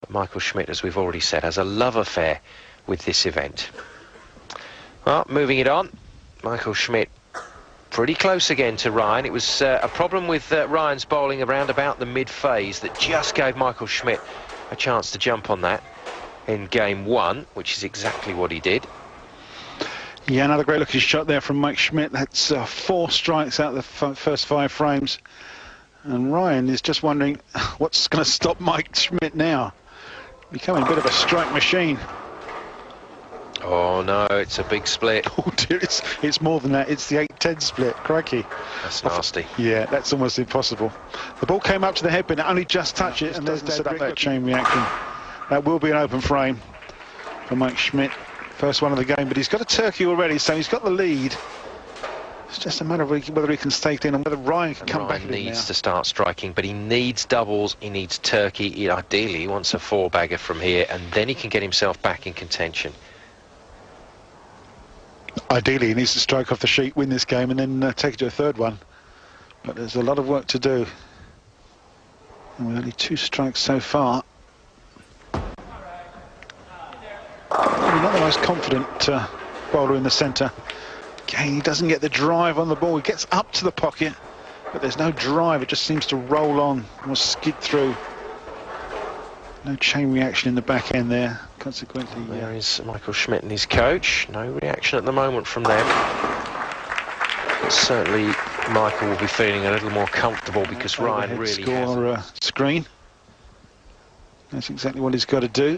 Michael Schmidt, as we've already said, has a love affair with this event. Well, moving it on, Michael Schmidt pretty close again to Ryan. It was a problem with Ryan's bowling around about the mid-phase that just gave Michael Schmidt a chance to jump on that in game one, which is exactly what he did. Yeah, another great looking shot there from Mike Schmidt. That's 4 strikes out of the first 5 frames. And Ryan is just wondering what's going to stop Mike Schmidt now. Becoming a bit of a strike machine. Oh no, it's a big split. Oh dear, it's more than that. It's the 8-10 split. Crikey. That's nasty. Yeah, that's almost impossible. The ball came up to the headpin, it only just touched it, and there's set up that chain reaction. That will be an open frame for Mike Schmidt. First one of the game, but he's got a turkey already, so he's got the lead. It's just a matter of whether he can stay in and whether Ryan can come back in. Ryan needs to start striking, but he needs doubles, he needs turkey. Ideally, he wants a 4-bagger from here, and then he can get himself back in contention. Ideally, he needs to strike off the sheet, win this game, and then take it to a 3rd one. But there's a lot of work to do. And with only 2 strikes so far. Not the most confident bowler in the centre. Again, he doesn't get the drive on the ball. He gets up to the pocket, but there's no drive. It just seems to roll on or skid through. No chain reaction in the back end there. Consequently, there is Michael Schmidt and his coach. No reaction at the moment from them. But certainly, Michael will be feeling a little more comfortable because Ryan really has screen. That's exactly what he's got to do.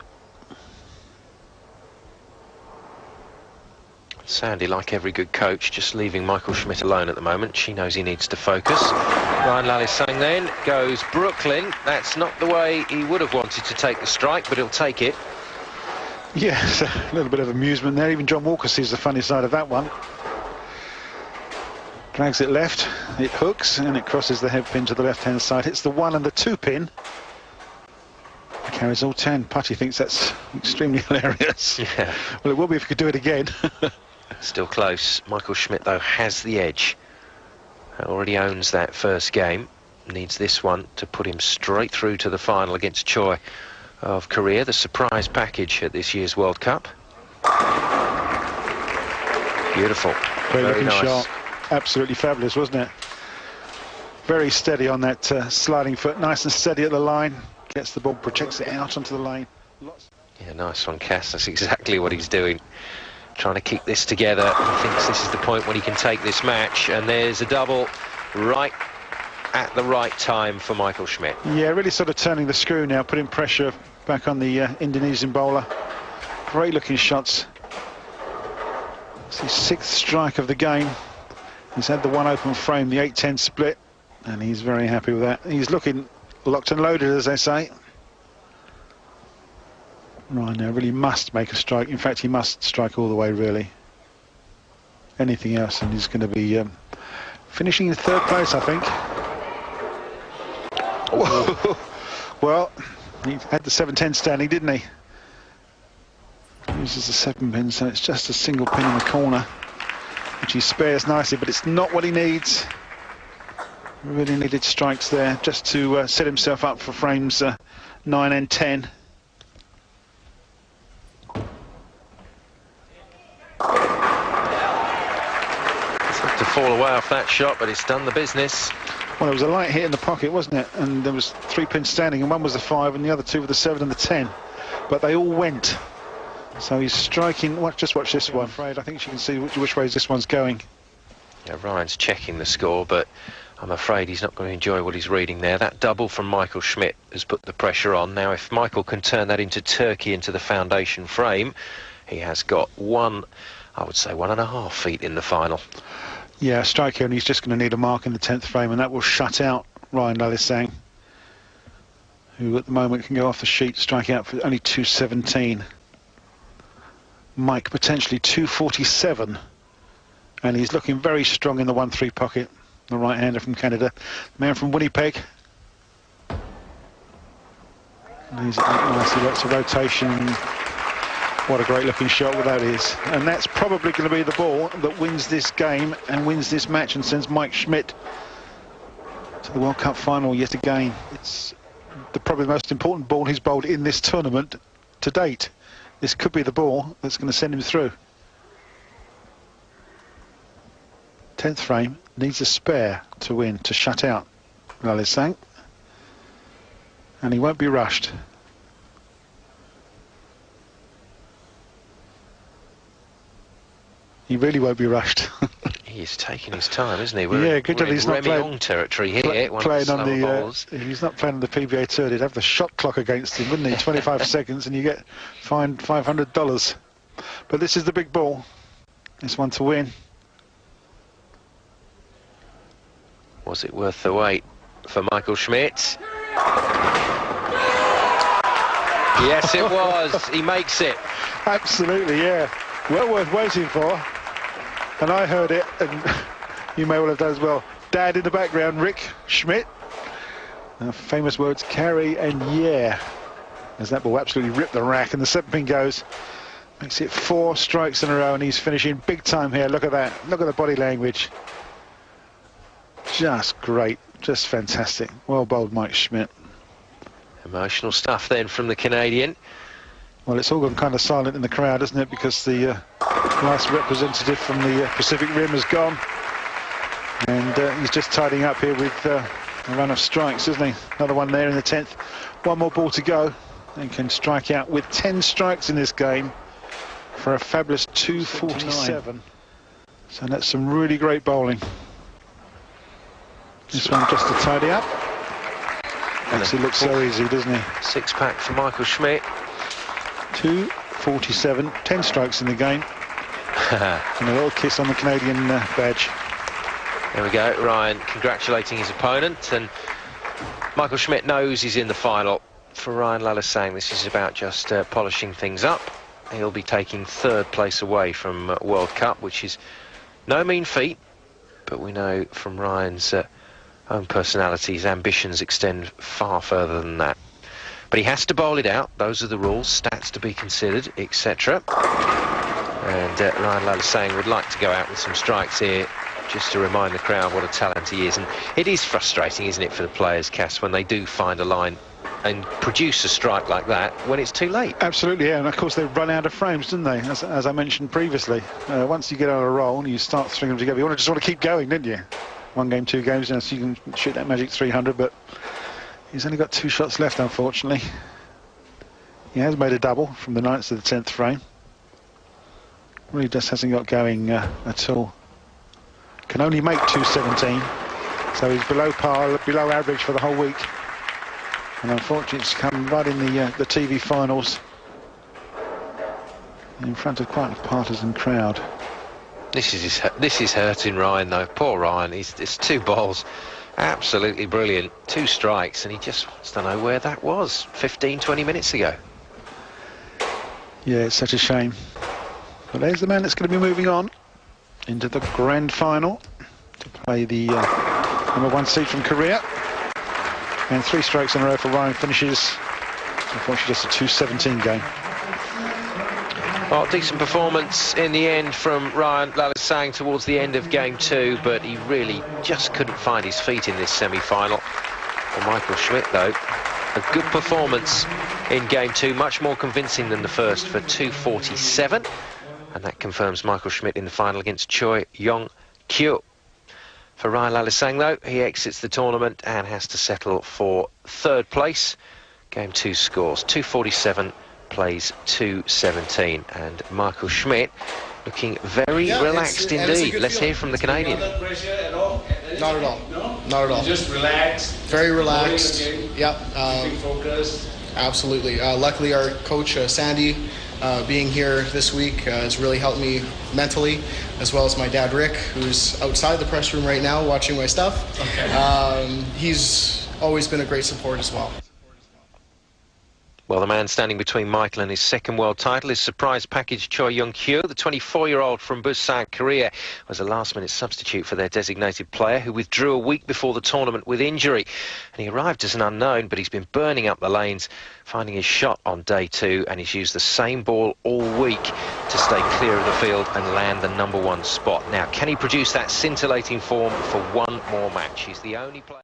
Sandy, like every good coach, just leaving Michael Schmidt alone at the moment. She knows he needs to focus. Ryan Lalisang then goes Brooklyn. That's not the way he would have wanted to take the strike, but he'll take it. Yes, a little bit of amusement there. Even John Walker sees the funny side of that one. Drags it left, it hooks, and it crosses the head pin to the left-hand side. Hits the 1 and the 2 pin. Carries all 10. Putty thinks that's extremely hilarious. Yeah. Well, it will be if he could do it again. Still close. Michael Schmidt, though, has the edge. Already owns that first game. Needs this one to put him straight through to the final against Choi of Korea, the surprise package at this year's World Cup. Beautiful. Very looking nice shot. Absolutely fabulous, wasn't it? Very steady on that sliding foot. Nice and steady at the line. Gets the ball, projects it out onto the lane. Yeah, nice one, Cass. That's exactly what he's doing. Trying to keep this together. He thinks this is the point when he can take this match. And there's a double right at the right time for Michael Schmidt. Yeah, really sort of turning the screw now, putting pressure back on the Indonesian bowler. Great looking shots. It's his 6th strike of the game. He's had the 1 open frame, the 8-10 split, and he's very happy with that. He's looking locked and loaded, as they say. Right now, really must make a strike. In fact, he must strike all the way, really. Anything else, and he's going to be finishing in 3rd place, I think. Well, he had the 7-10 standing, didn't he? Uses the 7 pin, so it's just a single pin in the corner, which he spares nicely, but it's not what he needs. Really needed strikes there just to set himself up for frames 9 and 10. To fall away off that shot, but it's done the business. Well, it was a light hit in the pocket, wasn't it? And there was 3 pins standing, and one was the 5 and the other 2 were the 7 and the 10. But they all went. So he's striking. Just watch this one. I'm afraid I think you can see which way this one's going. Yeah, Ryan's checking the score, but I'm afraid he's not going to enjoy what he's reading there. That double from Michael Schmidt has put the pressure on. Now, if Michael can turn that into turkey into the foundation frame, he has got I would say 1.5 feet in the final. Yeah, strike here, and he's just going to need a mark in the 10th frame, and that will shut out Ryan Lalisang, who at the moment can go off the sheet, strike out for only 217. Mike potentially 247, and he's looking very strong in the 1-3 pocket. The right-hander from Canada, the man from Winnipeg. Lays it up nicely, lots of rotation. What a great looking shot that is. And that's probably going to be the ball that wins this game and wins this match and sends Mike Schmidt to the World Cup final yet again. It's probably the most important ball he's bowled in this tournament to date. This could be the ball that's going to send him through. 10th frame, needs a spare to win, to shut out Lalisang. And he won't be rushed. He really won't be rushed. He's taking his time, isn't he? We're, yeah, good job he's not playing territory here. Playing on the if he's not playing on the PBA tour, he'd have the shot clock against him, wouldn't he? 25 seconds, and you get fined $500. But this is the big ball. This one to win. Was it worth the wait for Michael Schmidt? Yes, it was. He makes it. Absolutely, yeah. Well worth waiting for. And I heard it, and you may well have done as well. Dad in the background, Rick Schmidt. Famous words, carry and yeah. As that ball absolutely ripped the rack, and the 7-pin goes. Makes it 4 strikes in a row, and he's finishing big time here. Look at that. Look at the body language. Just great. Just fantastic. Well bowled, Mike Schmidt. Emotional stuff then from the Canadian. Well, it's all gone kind of silent in the crowd, isn't it? Because the last representative from the Pacific Rim has gone. And he's just tidying up here with a run of strikes, isn't he? Another one there in the 10th. One more ball to go. And can strike out with 10 strikes in this game for a fabulous 247. So that's some really great bowling. This one just to tidy up. Makes it look so easy, doesn't he? 6-pack for Michael Schmidt. 247, 10 strikes in the game. And a little kiss on the Canadian badge. There we go, Ryan congratulating his opponent, and Michael Schmidt knows he's in the final. For Ryan Lalisang, this is about just polishing things up. He'll be taking 3rd place away from World Cup, which is no mean feat, but we know from Ryan's own personality, his ambitions extend far further than that. But he has to bowl it out. Those are the rules, stats to be considered, etc. And Ryan Lalisang would like to go out with some strikes here, just to remind the crowd what a talent he is. And it is frustrating, isn't it, for the players, Cass, when they do find a line and produce a strike like that when it's too late. Absolutely, yeah. And of course they run out of frames, didn't they? As I mentioned previously, once you get on a roll and you start stringing them together, you just want to keep going, didn't you? 1 game, 2 games, you know, so you can shoot that magic 300, but he's only got 2 shots left, unfortunately. He has made a double from the 9th to the 10th frame. Really just hasn't got going at all. Can only make 217, so he's below par, below average for the whole week. And unfortunately, it's come right in the TV finals, in front of quite a partisan crowd. This is hurting Ryan, though. Poor Ryan. It's 2 balls. Absolutely brilliant. 2 strikes, and he just wants to know where that was 15, 20 minutes ago. Yeah, it's such a shame. But there's the man that's going to be moving on into the grand final to play the #1 seed from Korea. And 3 strikes in a row for Ryan finishes, unfortunately, just a 217 game. Well, decent performance in the end from Ryan Lalisang towards the end of game 2, but he really just couldn't find his feet in this semi-final. For Michael Schmidt, though, a good performance in game 2, much more convincing than the first, for 247. And that confirms Michael Schmidt in the final against Choi Yong-kyu. For Ryan Lalisang, though, he exits the tournament and has to settle for 3rd place. Game 2 scores 247, plays 217, and Michael Schmidt looking very relaxed indeed. Let's hear from the Canadian. Not at all. Not at all. Just relaxed. Very relaxed. Yep. Focused. Absolutely. Luckily, our coach Sandy, being here this week, has really helped me mentally, as well as my dad Rick, who's outside the press room right now watching my stuff. Okay. He's always been a great support as well. Well, the man standing between Michael and his 2nd world title is surprise package Choi Yong-kyu. The 24-year-old from Busan, Korea, was a last-minute substitute for their designated player who withdrew a week before the tournament with injury. And he arrived as an unknown, but he's been burning up the lanes, finding his shot on day 2, and he's used the same ball all week to stay clear of the field and land the #1 spot. Now, can he produce that scintillating form for one more match? He's the only player...